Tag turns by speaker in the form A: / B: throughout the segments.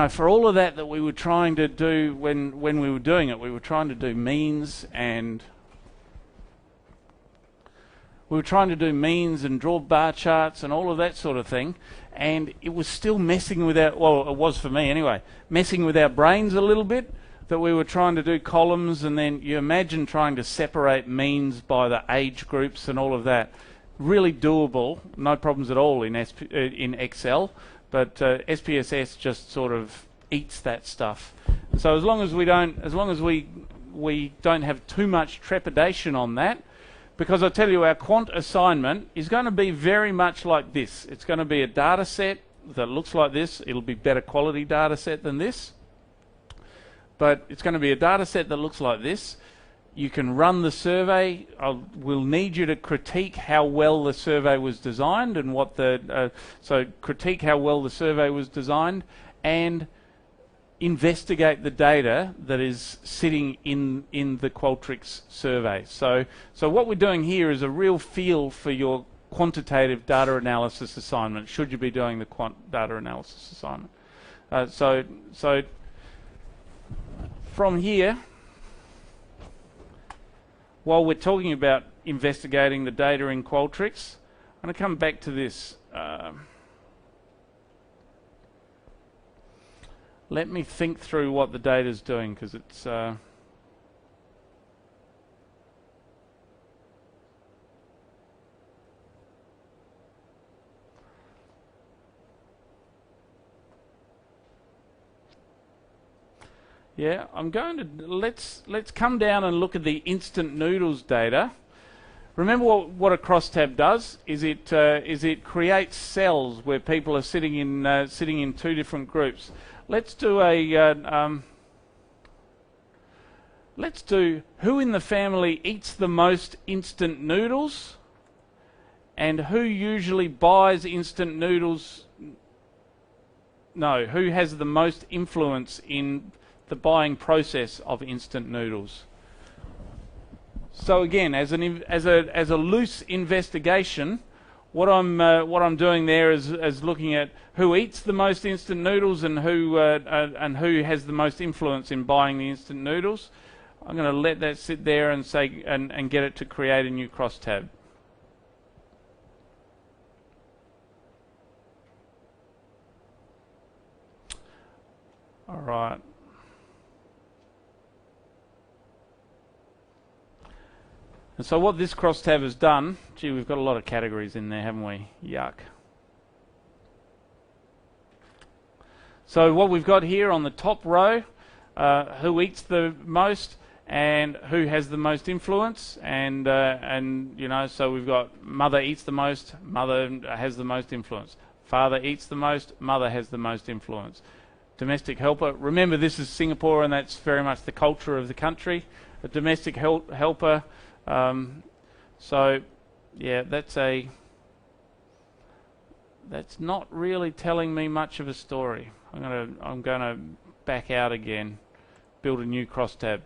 A: for all of that we were trying to do when we were doing it, we were trying to do means and draw bar charts and all of that sort of thing, and it was still messing with it was for me anyway, messing with our brains a little bit, that we were trying to do columns, and then you imagine trying to separate means by the age groups and all of that. Really doable, no problems at all in Excel, but SPSS just sort of eats that stuff. And so as long as we don't have too much trepidation on that, because I tell you, our quant assignment is going to be very much like this. It's going to be a data set that looks like this. It'll be better quality data set than this, but it's going to be a data set that looks like this. You can run the survey. We'll need you to critique how well the survey was designed and critique how well the survey was designed and investigate the data that is sitting in the Qualtrics survey. So what we're doing here is a real feel for your quantitative data analysis assignment, should you be doing the quant data analysis assignment. So from here, while we're talking about investigating the data in Qualtrics, I'm going to come back to this. Let me think through what the data's doing, because it's yeah, I'm going to let's come down and look at the instant noodles data. Remember what a crosstab does is it creates cells where people are sitting in two different groups. Let's do who in the family eats the most instant noodles, and who usually buys instant noodles. No, who has the most influence in the buying process of instant noodles. So again, as a loose investigation, what I'm doing there is looking at who eats the most instant noodles and who has the most influence in buying the instant noodles. I'm going to let that sit there and say and get it to create a new crosstab. All right. And so what this crosstab has done, gee, we've got a lot of categories in there, haven't we? Yuck. So what we've got here on the top row, who eats the most and who has the most influence, and so we've got mother eats the most, mother has the most influence. Father eats the most, mother has the most influence. Domestic helper, remember this is Singapore and that's very much the culture of the country. A domestic helper. So yeah, that's not really telling me much of a story. I'm gonna back out again, build a new crosstab.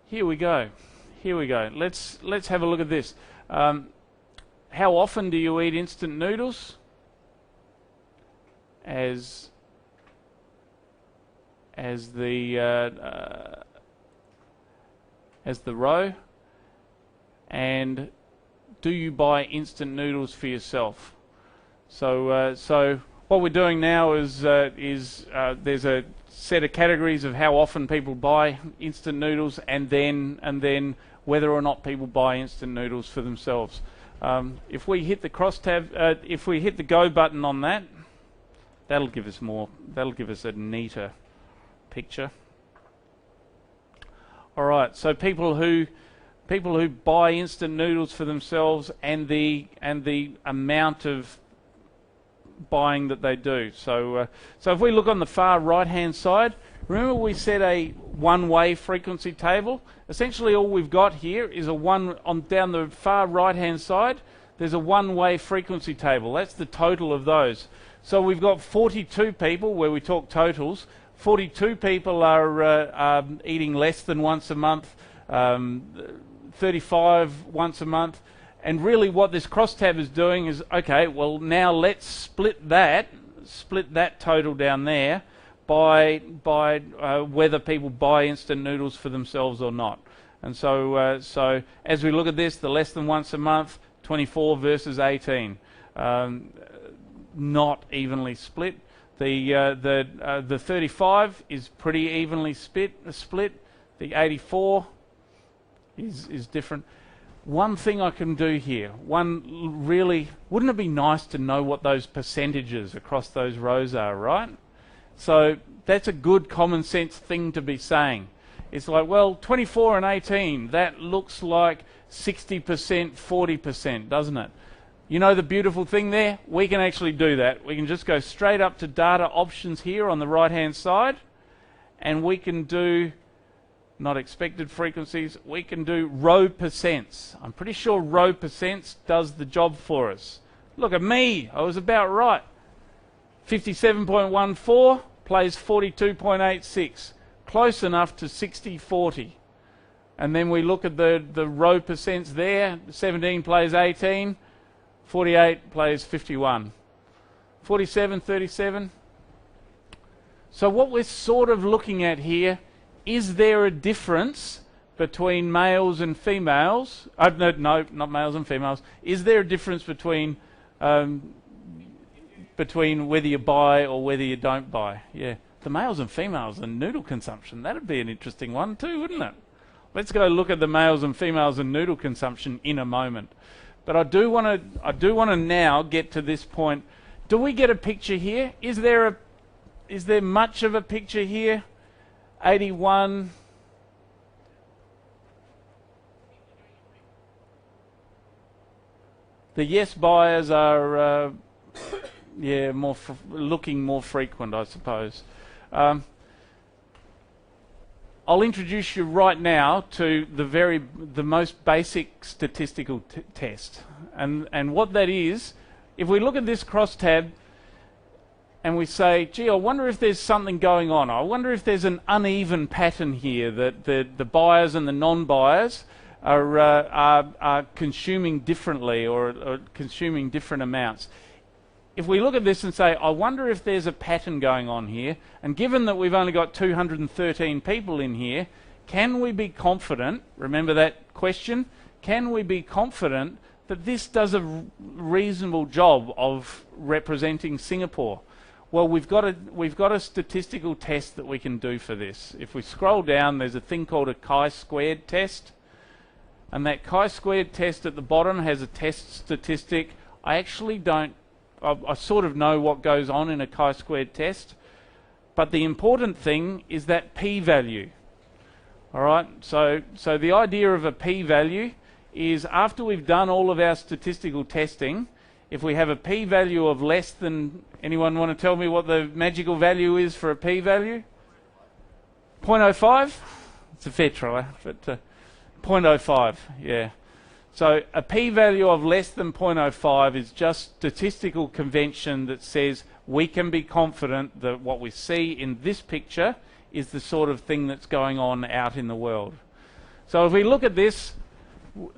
A: Here we go. Let's have a look at this. How often do you eat instant noodles? As the row, and do you buy instant noodles for yourself? So what we're doing now is there's a set of categories of how often people buy instant noodles, and then whether or not people buy instant noodles for themselves. If we hit the crosstab, if we hit the go button on that, that'll give us a neater picture. All right, so people who buy instant noodles for themselves and the amount of buying that they do. So if we look on the far right hand side, remember we set a one-way frequency table. Essentially all we've got here is a one on down the far right hand side. there's a one-way frequency table. That's the total of those. So we've got 42 people, where we talk totals. 42 people are eating less than once a month, 35 once a month. And really what this crosstab is doing is, okay, well now let's split that total down there by whether people buy instant noodles for themselves or not. And so so as we look at this, the less than once a month, 24 versus 18, not evenly split. The 35 is pretty evenly split. The 84 is different. One thing I can do here, wouldn't it be nice to know what those percentages across those rows are, right? So that's a good common sense thing to be saying. It's like, well, 24 and 18, that looks like 60%, 40%, doesn't it? You know the beautiful thing there? We can actually do that. We can just go straight up to data options here on the right-hand side, and we can do not expected frequencies, we can do row percents. I'm pretty sure row percents does the job for us. Look at me, I was about right. 57.14 plays 42.86, close enough to 60-40. And then we look at the row percents there, 17 plays 18, 48 plays 51. 47, 37. So what we're sort of looking at here, is there a difference between males and females? No, not males and females. Is there a difference between whether you buy or whether you don't buy? Yeah, the males and females and noodle consumption. That'd be an interesting one too, wouldn't it? Let's go look at the males and females and noodle consumption in a moment. But I do want to now get to this point. Do we get a picture here? Is there much of a picture here? 81. The yes buyers are, looking more frequent, I suppose. I'll introduce you right now to the most basic statistical test, and what that is. If we look at this crosstab, and we say, gee, I wonder if there's something going on. I wonder if there's an uneven pattern here, that the buyers and the non-buyers are consuming differently or consuming different amounts. If we look at this and say, I wonder if there's a pattern going on here, and given that we've only got 213 people in here, can we be confident, remember that question, can we be confident that this does a reasonable job of representing Singapore? Well, we've got a statistical test that we can do for this. If we scroll down, there's a thing called a chi-squared test, and that chi-squared test at the bottom has a test statistic. I sort of know what goes on in a chi-squared test, but the important thing is that p-value. All right, so the idea of a p-value is, after we've done all of our statistical testing, if we have a p-value of less than, anyone want to tell me what the magical value is for a p-value? 0.05? It's a fair try, but 0.05, yeah. So a p-value of less than 0.05 is just statistical convention that says we can be confident that what we see in this picture is the sort of thing that's going on out in the world. So if we look at this,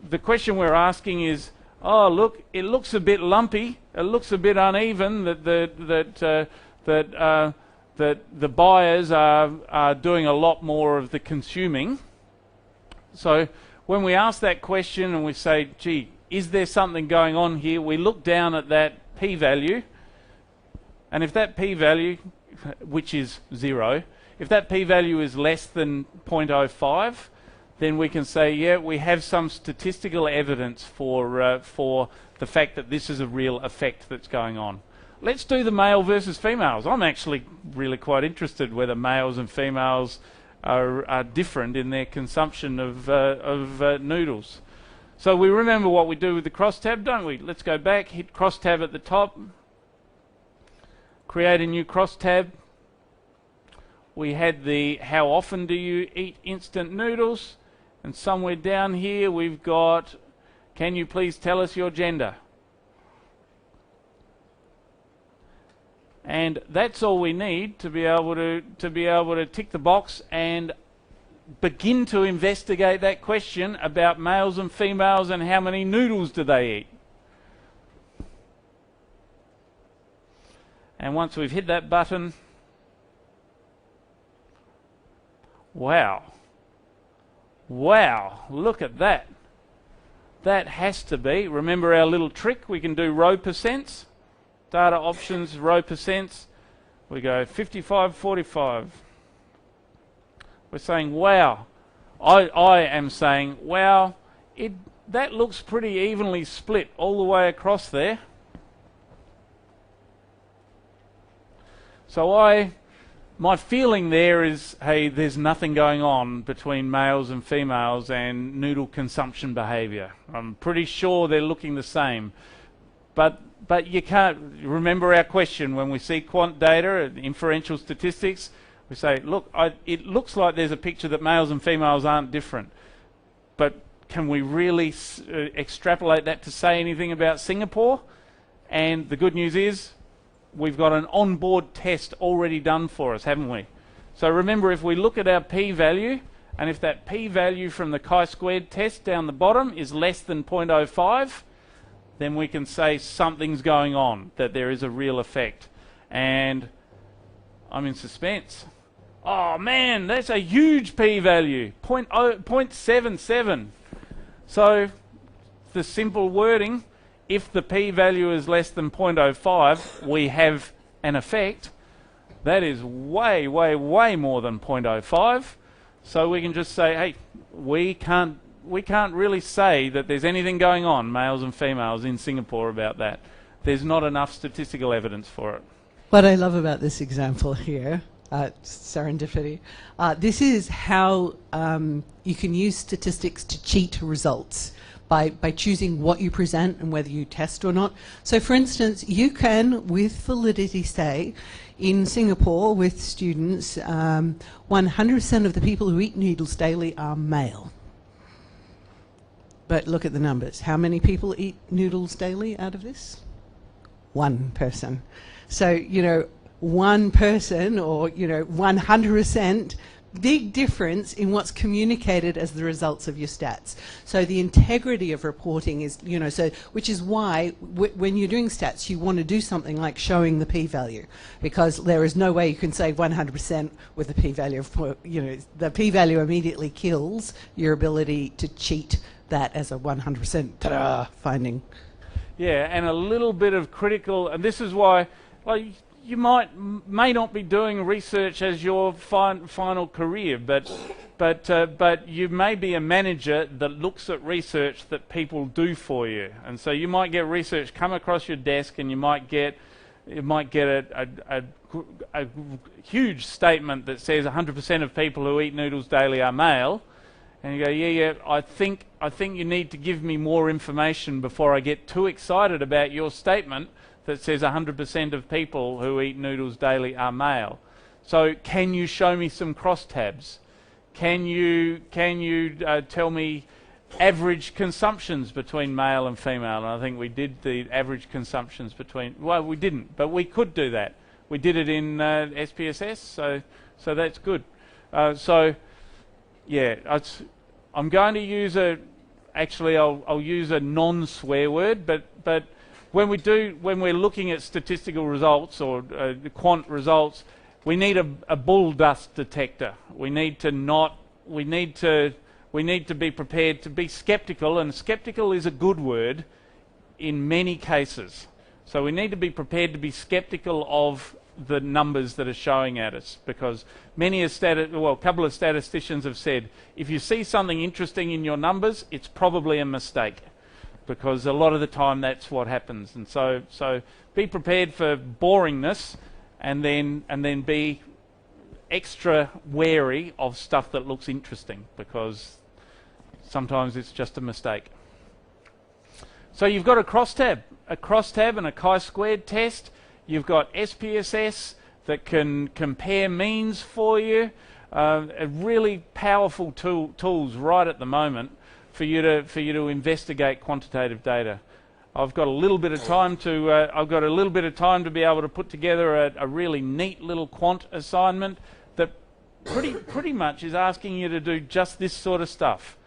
A: the question we're asking is, oh look, it looks a bit lumpy, it looks a bit uneven, that the buyers are doing a lot more of the consuming. So when we ask that question and we say, gee, is there something going on here? We look down at that p-value, and if that p-value, which is 0, if that p-value is less than 0.05, then we can say, yeah, we have some statistical evidence for the fact that this is a real effect that's going on. Let's do the male versus females. I'm actually really quite interested whether males and females are different in their consumption of noodles. So we remember what we do with the crosstab, don't we? Let's go back, hit crosstab at the top, create a new crosstab. We had the how often do you eat instant noodles, and somewhere down here we've got, can you please tell us your gender? And that's all we need to be able to tick the box and begin to investigate that question about males and females and how many noodles do they eat. And once we've hit that button, wow, look at that. That has to be, remember our little trick, we can do row percents, data options, row percents, we go 55, 45. We're saying, wow. I am saying, wow, that looks pretty evenly split all the way across there. So my feeling there is, hey, there's nothing going on between males and females and noodle consumption behaviour. I'm pretty sure they're looking the same. But you can't remember our question when we see quant data, inferential statistics. We say, look, it looks like there's a picture that males and females aren't different. But can we really extrapolate that to say anything about Singapore? And the good news is, we've got an onboard test already done for us, haven't we? So remember, if we look at our p-value, and if that p-value from the chi-squared test down the bottom is less than 0.05, then we can say something's going on, that there is a real effect. And I'm in suspense. Oh man, that's a huge p-value, 0.77. So the simple wording, if the p-value is less than 0.05, we have an effect. That is way more than 0.05. So we can just say, hey, we can't really say that there's anything going on, males and females, in Singapore about that. There's not enough statistical evidence for it.
B: What I love about this example here, serendipity, this is how you can use statistics to cheat results. By choosing what you present and whether you test or not. So for instance, you can, with validity, say, in Singapore with students, 100% of the people who eat noodles daily are male. But look at the numbers. How many people eat noodles daily out of this? One person. So, one person, or, 100%, big difference in what's communicated as the results of your stats. So the integrity of reporting is, which is why when you're doing stats, you want to do something like showing the p-value, because there is no way you can say 100% with the p-value of, the p-value immediately kills your ability to cheat that as a 100% ta-da finding.
A: Yeah, and a little bit of critical, and this is why, you may not be doing research as your final career, but you may be a manager that looks at research that people do for you, and so you might get research come across your desk, and you might get a huge statement that says 100% of people who eat noodles daily are male, and you go, yeah, I think you need to give me more information before I get too excited about your statement that says 100% of people who eat noodles daily are male. So can you show me some crosstabs? Can you tell me average consumptions between male and female? And I think we did the average consumptions between, well, we didn't, but we could do that. We did it in SPSS, so that's good. So yeah, I'm going to use I'll use a non-swear word, but when we're looking at statistical results or quant results, we need a bull dust detector. We need to be prepared to be skeptical, and skeptical is a good word in many cases. So we need to be prepared to be skeptical of the numbers that are showing at us, because a couple of statisticians have said, if you see something interesting in your numbers, it's probably a mistake, because a lot of the time that's what happens. And so be prepared for boringness, and then be extra wary of stuff that looks interesting, because sometimes it's just a mistake. So you've got a crosstab and a chi-squared test. You've got SPSS that can compare means for you. Really powerful tools right at the moment for you to investigate quantitative data. I've got a little bit of time to be able to put together a really neat little quant assignment that pretty much is asking you to do just this sort of stuff.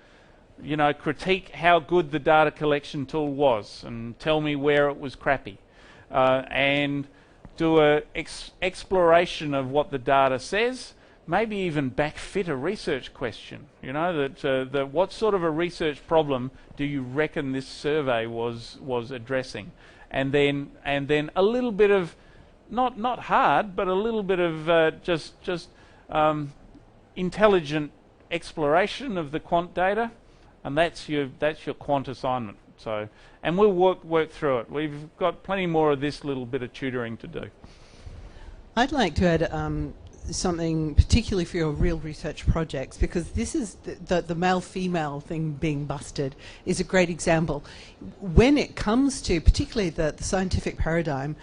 A: You know, critique how good the data collection tool was and tell me where it was crappy, and do a exploration of what the data says. Maybe even backfit a research question. You know, that what sort of a research problem do you reckon this survey was addressing, and then a little bit of not hard, but a little bit of just intelligent exploration of the quant data, and that's your quant assignment. So, and we'll work through it. We've got plenty more of this little bit of tutoring to do.
B: I'd like to add something particularly for your real research projects, because this is the male-female thing being busted is a great example. When it comes to particularly the scientific paradigm,